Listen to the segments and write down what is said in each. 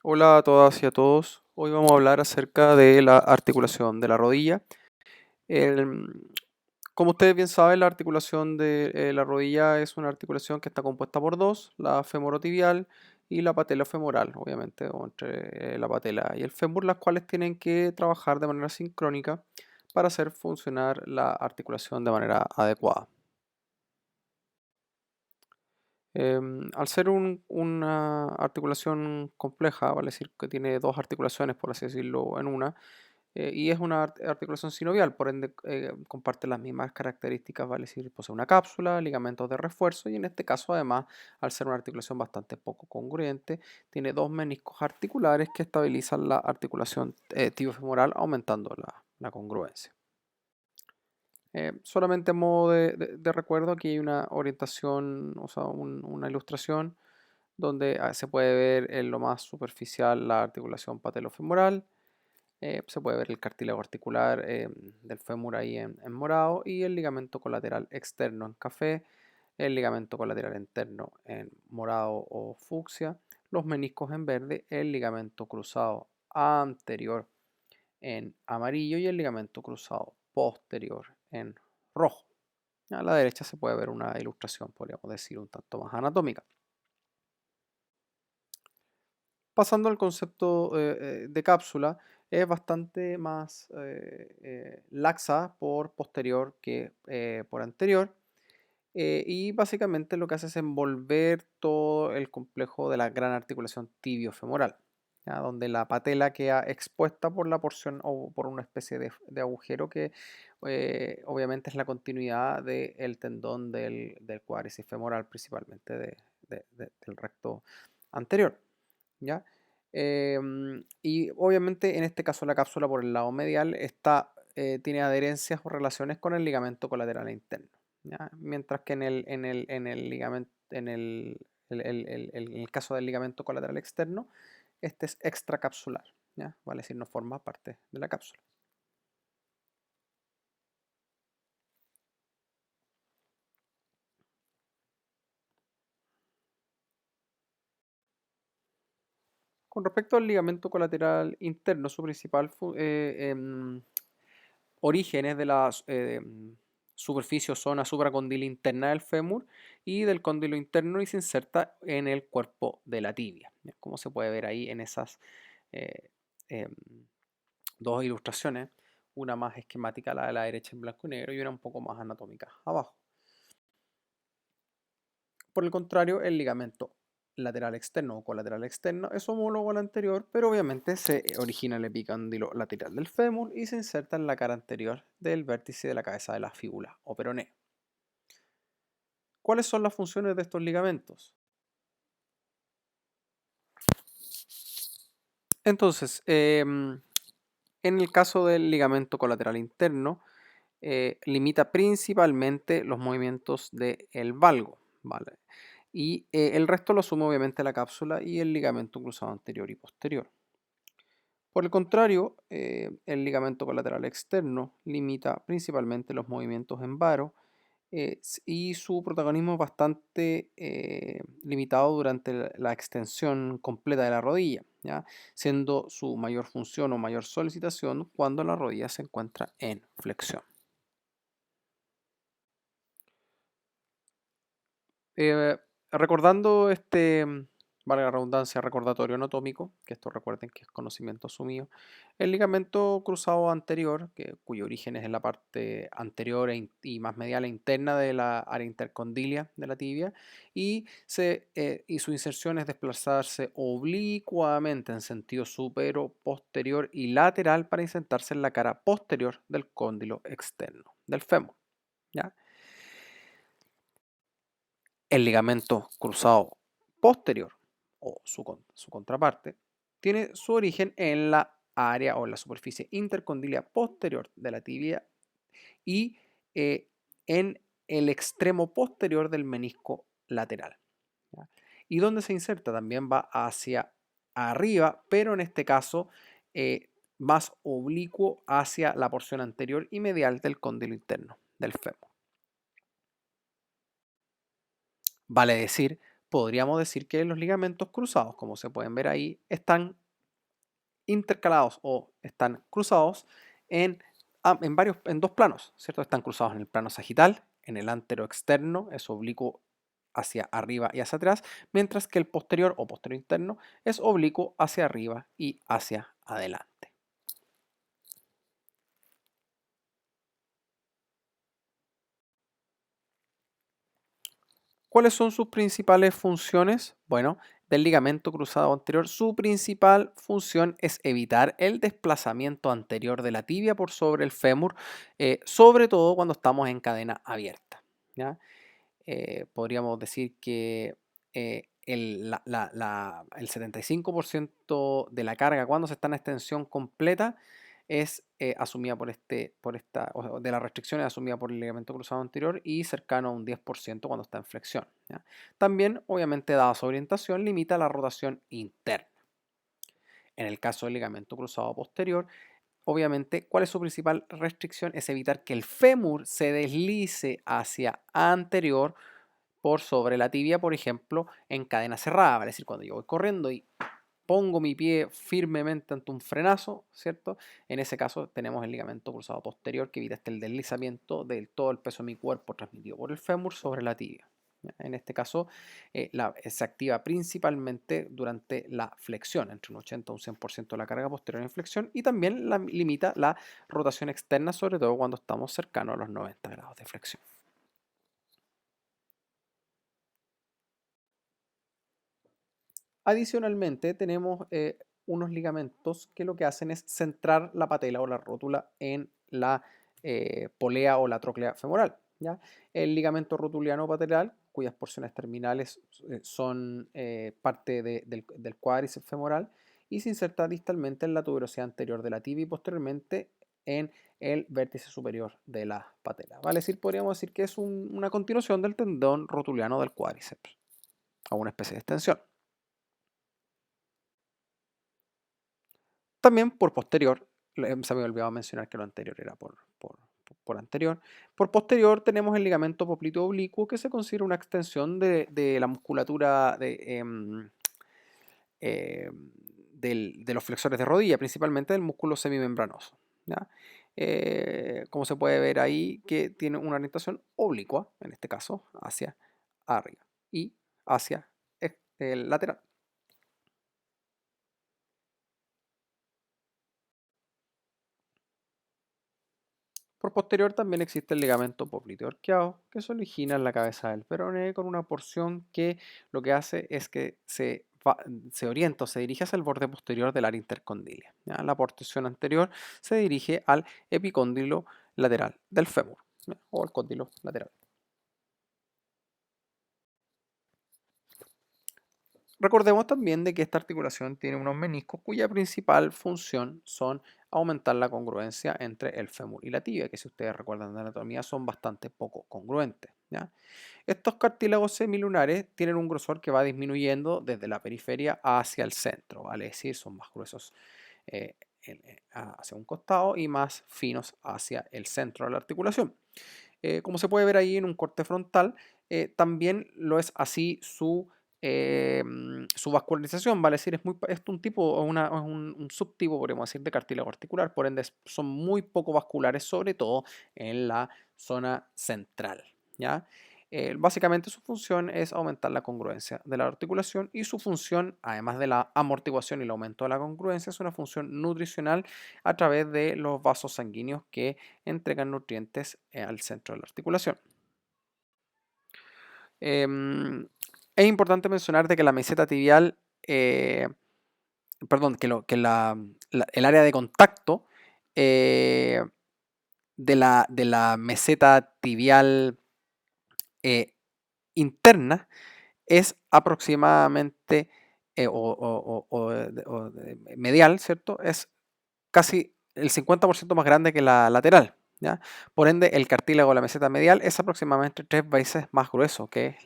Hola a todas y a todos. Hoy vamos a hablar acerca de la articulación de la rodilla. El- Como ustedes bien saben, la articulación de la rodilla es una articulación que está compuesta por dos, la femorotibial y la patelofemoral, obviamente, o entre la patela y el fémur, las cuales tienen que trabajar de manera sincrónica para hacer funcionar la articulación de manera adecuada. Al ser una articulación compleja, vale decir que tiene dos articulaciones, por así decirlo, en una, y es una articulación sinovial, por ende comparte las mismas características, vale decir, posee una cápsula, ligamentos de refuerzo y en este caso además, al ser una articulación bastante poco congruente, tiene dos meniscos articulares que estabilizan la articulación tibiofemoral aumentando la congruencia. Solamente a modo de recuerdo, aquí hay una orientación, o sea, una ilustración donde se puede ver en lo más superficial la articulación patelofemoral, se puede ver el cartílago articular del fémur ahí en morado y el ligamento colateral externo en café, el ligamento colateral interno en morado o fucsia, los meniscos en verde, el ligamento cruzado anterior en amarillo y el ligamento cruzado posterior en rojo. A la derecha se puede ver una ilustración, podríamos decir, un tanto más anatómica. Pasando al concepto de cápsula, es bastante más laxa por posterior que por anterior. Y básicamente lo que hace es envolver todo el complejo de la gran articulación tibiofemoral, ¿ya? Donde la patela queda expuesta por la porción o por una especie de agujero que obviamente es la continuidad del tendón del cuádriceps femoral, principalmente del recto anterior. ¿Ya? Y obviamente en este caso la cápsula por el lado medial tiene adherencias o relaciones con el ligamento colateral interno. ¿Ya? Mientras que en el ligamento, en el caso del ligamento colateral externo, este es extracapsular, ¿ya? Vale decir, no forma parte de la cápsula. Con respecto al ligamento colateral interno, su principal orígenes de la superficie o zona supracondilo interna del fémur y del cóndilo interno y se inserta en el cuerpo de la tibia, ¿ya? Como se puede ver ahí en esas eh, em, dos ilustraciones, una más esquemática, la de la derecha en blanco y negro, y una un poco más anatómica abajo. Por el contrario, el ligamento lateral externo o colateral externo es homólogo al anterior, pero obviamente se origina el epicóndilo lateral del fémur y se inserta en la cara anterior del vértice de la cabeza de la fíbula o peroneo. ¿Cuáles son las funciones de estos ligamentos? Entonces, en el caso del ligamento colateral interno, limita principalmente los movimientos del valgo, ¿vale? Y el resto lo asume obviamente la cápsula y el ligamento cruzado anterior y posterior. Por el contrario, el ligamento colateral externo limita principalmente los movimientos en varo y su protagonismo es bastante limitado durante la extensión completa de la rodilla, ¿ya? Siendo su mayor función o mayor solicitación cuando la rodilla se encuentra en flexión. Eh, Recordando valga la redundancia, recordatorio anatómico, que esto recuerden que es conocimiento asumido, el ligamento cruzado anterior, cuyo origen es en la parte anterior y más medial e interna de la área intercondilia de la tibia, y su inserción es desplazarse oblicuamente en sentido supero, posterior y lateral para insertarse en la cara posterior del cóndilo externo del fémur, ¿ya? El ligamento cruzado posterior o su contraparte tiene su origen en la área o en la superficie intercondilia posterior de la tibia y eh, en el extremo posterior del menisco lateral, ¿ya? Y donde se inserta también va hacia arriba, pero en este caso más oblicuo hacia la porción anterior y medial del cóndilo interno del fémur. Vale decir, podríamos decir que los ligamentos cruzados, como se pueden ver ahí, están intercalados o están cruzados en, en dos planos, ¿cierto? Están cruzados en el plano sagital, en el antero externo, es oblicuo hacia arriba y hacia atrás, mientras que el posterior o posterior interno es oblicuo hacia arriba y hacia adelante. ¿Cuáles son sus principales funciones? Bueno, del ligamento cruzado anterior, su principal función es evitar el desplazamiento anterior de la tibia por sobre el fémur, sobre todo cuando estamos en cadena abierta, ¿ya? Podríamos decir que el 75% de la carga cuando se está en extensión completa es asumida de la restricción es asumida por el ligamento cruzado anterior y cercano a un 10% cuando está en flexión, ¿ya? También, obviamente, dada su orientación, limita la rotación interna. En el caso del ligamento cruzado posterior, obviamente, ¿cuál es su principal restricción? Es evitar que el fémur se deslice hacia anterior por sobre la tibia, por ejemplo, en cadena cerrada, es decir, cuando yo voy corriendo y pongo mi pie firmemente ante un frenazo, ¿cierto? En ese caso tenemos el ligamento cruzado posterior que evita el deslizamiento de todo el peso de mi cuerpo transmitido por el fémur sobre la tibia. ¿Ya? En este caso se activa principalmente durante la flexión, entre un 80 y un 100% de la carga posterior en flexión, y también limita la rotación externa, sobre todo cuando estamos cercanos a los 90 grados de flexión. Adicionalmente, tenemos unos ligamentos que lo que hacen es centrar la patela o la rótula en la polea o la tróclea femoral, ¿ya? El ligamento rotuliano patelar, cuyas porciones terminales son parte del cuádriceps femoral, y se inserta distalmente en la tuberosidad anterior de la tibia y posteriormente en el vértice superior de la patela. Vale decir, podríamos decir que es una continuación del tendón rotuliano del cuádriceps, o una especie de extensión. También por posterior, se me había olvidado mencionar que lo anterior era por anterior. Por posterior tenemos el ligamento popliteo oblicuo, que se considera una extensión de la musculatura de los flexores de rodilla, principalmente del músculo semimembranoso, ¿ya? Como se puede ver ahí, que tiene una orientación oblicua, en este caso, hacia arriba y hacia el lateral. Por posterior también existe el ligamento popliteo arqueado, que se origina en la cabeza del peroné con una porción que lo que hace es que se orienta o se dirige hacia el borde posterior del área intercondilia, ¿ya? La porción anterior se dirige al epicóndilo lateral del fémur, ¿ya? O al cóndilo lateral. Recordemos también de que esta articulación tiene unos meniscos cuya principal función son aumentar la congruencia entre el fémur y la tibia, que si ustedes recuerdan de anatomía son bastante poco congruentes, ¿ya? Estos cartílagos semilunares tienen un grosor que va disminuyendo desde la periferia hacia el centro, vale decir, son más gruesos eh, hacia un costado y más finos hacia el centro de la articulación. Como se puede ver ahí en un corte frontal, también lo es así su vascularización, vale decir, es un tipo o un subtipo, podríamos decir, de cartílago articular, por ende son muy poco vasculares, sobre todo en la zona central, ¿ya? Básicamente su función es aumentar la congruencia de la articulación y su función, además de la amortiguación y el aumento de la congruencia, es una función nutricional a través de los vasos sanguíneos que entregan nutrientes al centro de la articulación. Em, es importante mencionar de que la meseta tibial, perdón, el área de contacto eh, de la meseta tibial eh, interna es aproximadamente, medial, ¿cierto? Es casi el 50% más grande que la lateral, ¿ya? Por ende, el cartílago de la meseta medial es aproximadamente 3 veces más grueso que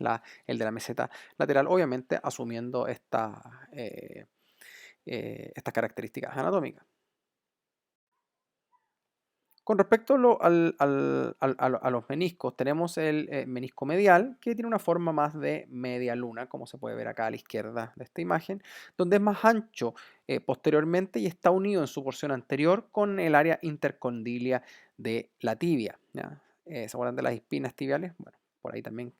el de la meseta lateral, obviamente asumiendo estas características anatómicas. Con respecto a los meniscos, tenemos el menisco medial, que tiene una forma más de media luna, como se puede ver acá a la izquierda de esta imagen, donde es más ancho posteriormente y está unido en su porción anterior con el área intercondilia de la tibia, ¿ya? ¿Se acuerdan de las espinas tibiales? Bueno, por ahí también,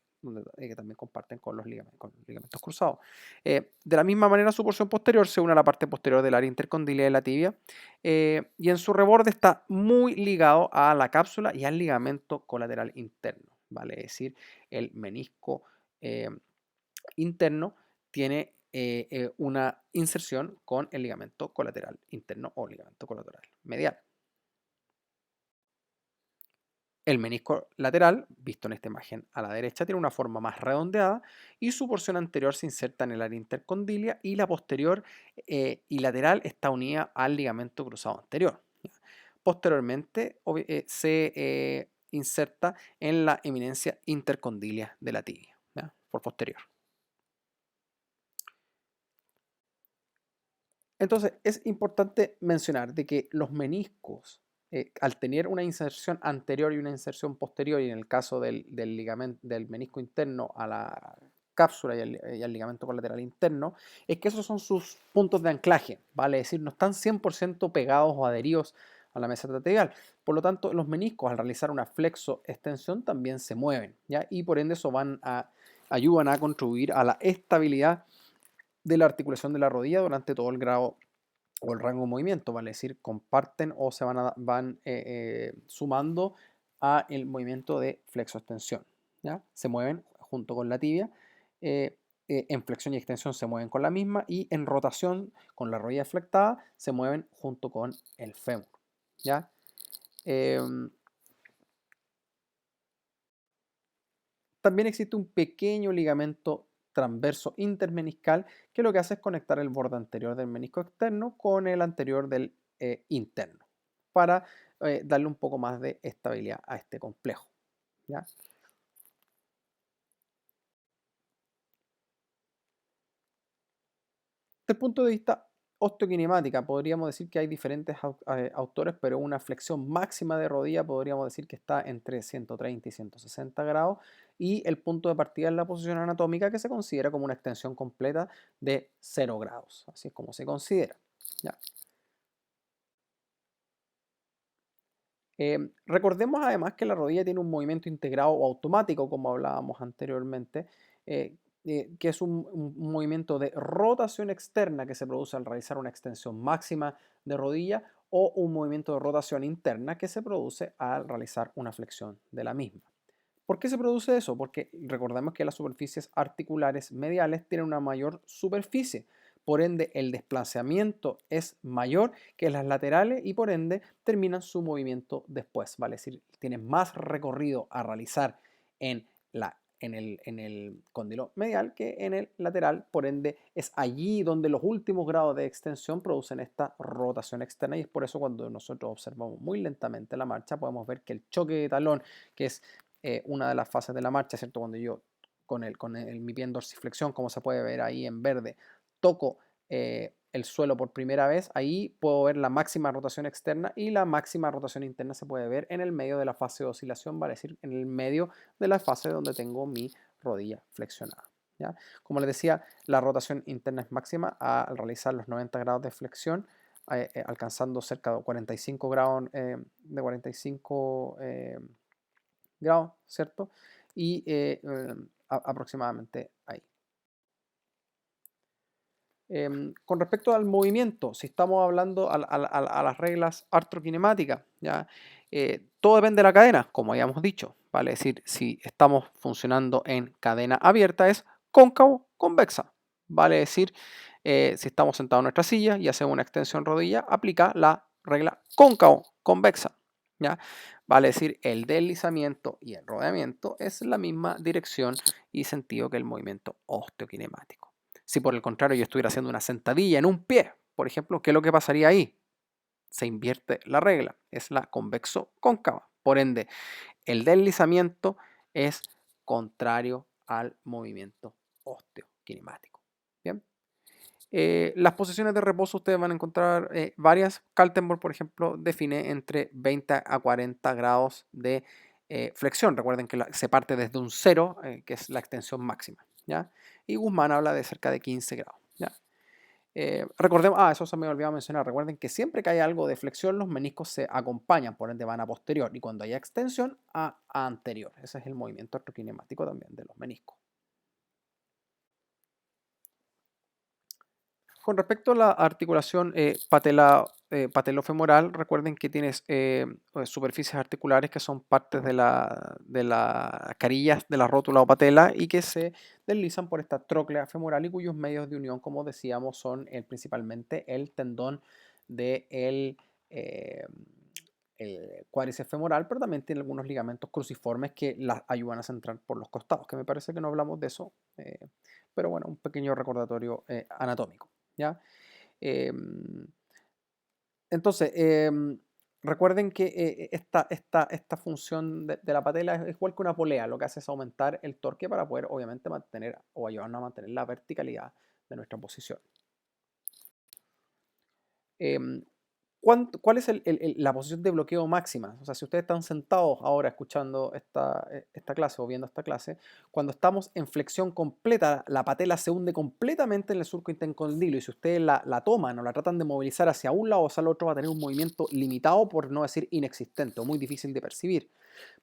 que también comparten con los ligamentos cruzados. De la misma manera, su porción posterior se une a la parte posterior del área intercondilia de la tibia y en su reborde está muy ligado a la cápsula y al ligamento colateral interno, vale es decir, el menisco eh, interno tiene una inserción con el ligamento colateral interno o ligamento colateral medial. El menisco lateral, visto en esta imagen a la derecha, tiene una forma más redondeada y su porción anterior se inserta en el área intercondilia y la posterior y lateral está unida al ligamento cruzado anterior. Posteriormente se inserta en la eminencia intercondilia de la tibia, ¿ya? Por posterior. Entonces, es importante mencionar de que los meniscos, al tener una inserción anterior y una inserción posterior, y en el caso del ligamento, del menisco interno a la cápsula y al ligamento colateral interno, es que esos son sus puntos de anclaje, ¿vale? Es decir, no están 100% pegados o adheridos a la meseta tibial. Por lo tanto, los meniscos al realizar una flexo-extensión también se mueven, ¿ya? Y por ende eso ayudan a contribuir a la estabilidad de la articulación de la rodilla durante todo el grado o el rango de movimiento, vale decir, comparten o se van sumando a el movimiento de flexo-extensión, ¿ya? Se mueven junto con la tibia, eh, en flexión y extensión se mueven con la misma y en rotación con la rodilla flectada se mueven junto con el fémur, ¿ya? Em, También existe un pequeño ligamento transverso intermeniscal que lo que hace es conectar el borde anterior del menisco externo con el anterior del interno para darle un poco más de estabilidad a este complejo, ¿ya? Desde el punto de vista osteokinemática, podríamos decir que hay diferentes autores, pero una flexión máxima de rodilla podríamos decir que está entre 130 y 160 grados, y el punto de partida es la posición anatómica que se considera como una extensión completa de 0 grados, así es como se considera. ¿Ya? Recordemos además que la rodilla tiene un movimiento integrado o automático, como hablábamos anteriormente, eh, que es un movimiento de rotación externa que se produce al realizar una extensión máxima de rodilla o un movimiento de rotación interna que se produce al realizar una flexión de la misma. ¿Por qué se produce eso? Porque recordemos que las superficies articulares mediales tienen una mayor superficie, por ende el desplazamiento es mayor que las laterales y por ende terminan su movimiento después, ¿vale? Es decir, tienen más recorrido a realizar en el cóndilo medial que en el lateral, por ende es allí donde los últimos grados de extensión producen esta rotación externa y es por eso cuando nosotros observamos muy lentamente la marcha podemos ver que el choque de talón, que es una de las fases de la marcha, ¿cierto? Cuando yo mi pie en dorsiflexión, como se puede ver ahí en verde, toco el suelo por primera vez, ahí puedo ver la máxima rotación externa y la máxima rotación interna se puede ver en el medio de la fase de oscilación, vale decir, en el medio de la fase donde tengo mi rodilla flexionada, ¿ya? Como les decía, la rotación interna es máxima al realizar los 90 grados de flexión, alcanzando cerca de 45 grados, de 45 grados, ¿cierto? Y aproximadamente ahí. Con respecto al movimiento, si estamos hablando a las reglas artrokinemáticas, ¿ya? Todo depende de la cadena, como habíamos dicho, ¿vale? Es decir, si estamos funcionando en cadena abierta es cóncavo, convexa, ¿vale? Es decir, si estamos sentados en nuestra silla y hacemos una extensión rodilla, aplica la regla cóncavo, convexa, ¿ya? Vale decir, el deslizamiento y el rodeamiento es la misma dirección y sentido que el movimiento osteokinemático. Si por el contrario yo estuviera haciendo una sentadilla en un pie, por ejemplo, ¿qué es lo que pasaría ahí? Se invierte la regla, es la convexo-cóncava. Por ende, el deslizamiento es contrario al movimiento osteokinemático. Bien. Las posiciones de reposo ustedes van a encontrar varias. Kaltenborn, por ejemplo, define entre 20 a 40 grados de flexión. Recuerden que se parte desde un 0, que es la extensión máxima, ¿ya? Y Guzmán habla de cerca de 15 grados, ¿ya? Recordemos, eso se me olvidó mencionar. Recuerden que siempre que hay algo de flexión, los meniscos se acompañan, por ende van a posterior. Y cuando haya extensión, a anterior. Ese es el movimiento artrokinemático también de los meniscos. Con respecto a la articulación patelofemoral, recuerden que tienes superficies articulares que son partes de las carillas de la rótula o patela y que se deslizan por esta tróclea femoral y cuyos medios de unión, como decíamos, son principalmente el tendón del eh, el cuádriceps femoral, pero también tiene algunos ligamentos cruciformes que las ayudan a centrar por los costados, que me parece que no hablamos de eso, pero bueno, un pequeño recordatorio anatómico. ¿Ya? Em, entonces, recuerden que esta función de la patela es igual que una polea, lo que hace es aumentar el torque para poder obviamente mantener o ayudarnos a mantener la verticalidad de nuestra posición. Em, ¿Cuál es la posición de bloqueo máxima? O sea, si ustedes están sentados ahora escuchando esta clase o viendo esta clase, cuando estamos en flexión completa, la patela se hunde completamente en el surco intercondilo y si ustedes la toman o la tratan de movilizar hacia un lado o hacia el otro, va a tener un movimiento limitado, por no decir inexistente o muy difícil de percibir.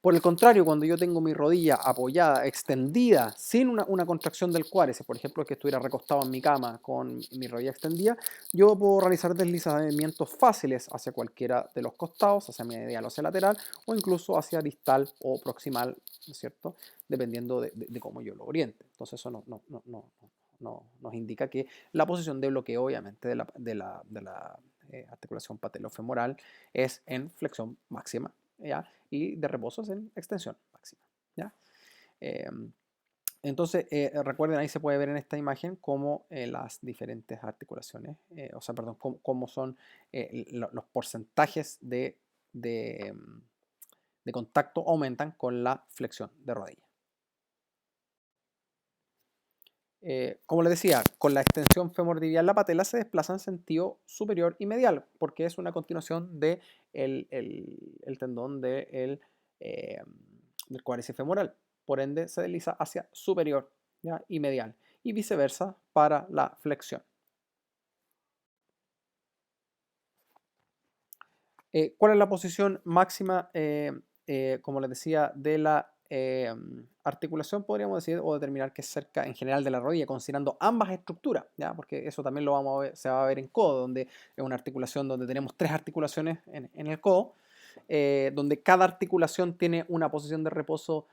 Por el contrario, cuando yo tengo mi rodilla apoyada, extendida, sin una contracción del cuádriceps, por ejemplo, que estuviera recostado en mi cama con mi rodilla extendida, yo puedo realizar deslizamientos fáciles hacia cualquiera de los costados, hacia medial o hacia lateral, o incluso hacia distal o proximal, ¿no es cierto? Dependiendo de cómo yo lo oriente. Entonces eso nos indica que la posición de bloqueo, obviamente, de la articulación patelofemoral es en flexión máxima, ¿ya? Y de reposo es en extensión máxima, ¿ya? Entonces, recuerden, ahí se puede ver en esta imagen cómo las diferentes articulaciones, o sea, perdón, cómo son los porcentajes de, mm, de contacto aumentan con la flexión de rodilla. Como les decía, con la extensión femorotibial la patela se desplaza en sentido superior y medial, porque es una continuación del tendón eh, del cuádriceps femoral. Por ende, se desliza hacia superior, ¿ya? Y medial, y viceversa para la flexión. ¿Cuál es la posición máxima, como les decía, de la articulación? Podríamos decir o determinar que es cerca en general de la rodilla, considerando ambas estructuras, ¿ya? Porque eso también lo vamos a ver, se va a ver en codo, donde es una articulación donde tenemos tres articulaciones en el codo, donde cada articulación tiene una posición de reposo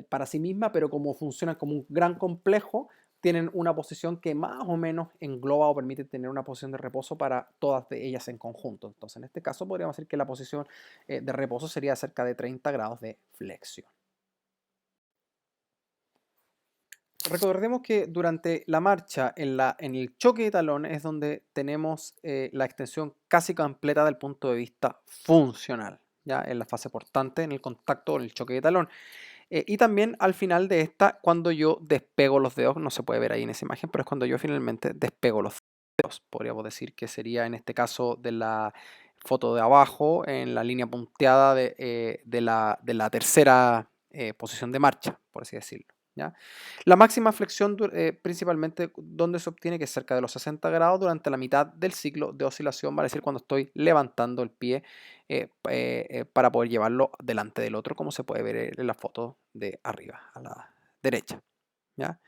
para sí misma, pero como funcionan como un gran complejo, tienen una posición que más o menos engloba o permite tener una posición de reposo para todas de ellas en conjunto. Entonces, en este caso podríamos decir que la posición de reposo sería cerca de 30 grados de flexión. Recordemos que durante la marcha, en el choque de talón, es donde tenemos la extensión casi completa del punto de vista funcional, ya en la fase portante, en el contacto, en el choque de talón. Y también al final de esta, cuando yo despego los dedos, no se puede ver ahí en esa imagen, pero es cuando yo finalmente despego los dedos. Podríamos decir que sería en este caso de la foto de abajo, en la línea punteada de la tercera posición de marcha, por así decirlo, ¿ya? La máxima flexión principalmente donde se obtiene, que es cerca de los 60 grados durante la mitad del ciclo de oscilación, vale decir cuando estoy levantando el pie para poder llevarlo delante del otro, como se puede ver en la foto de arriba a la derecha, ¿ya?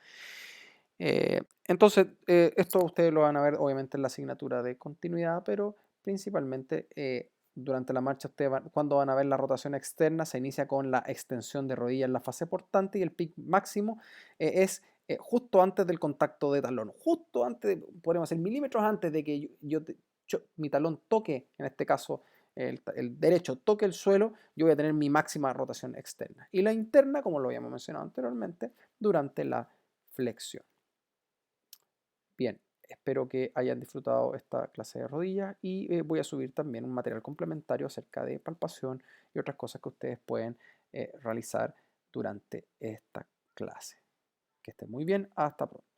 Entonces, esto ustedes lo van a ver obviamente en la asignatura de continuidad, pero principalmente durante la marcha, cuando van a ver la rotación externa, se inicia con la extensión de rodilla en la fase portante y el pic máximo es justo antes del contacto de talón, justo antes, podemos decir milímetros antes de que mi talón toque, en este caso el derecho toque el suelo, yo voy a tener mi máxima rotación externa. Y la interna, como lo habíamos mencionado anteriormente, durante la flexión. Bien, espero que hayan disfrutado esta clase de rodillas y voy a subir también un material complementario acerca de palpación y otras cosas que ustedes pueden realizar durante esta clase. Que estén muy bien, hasta pronto.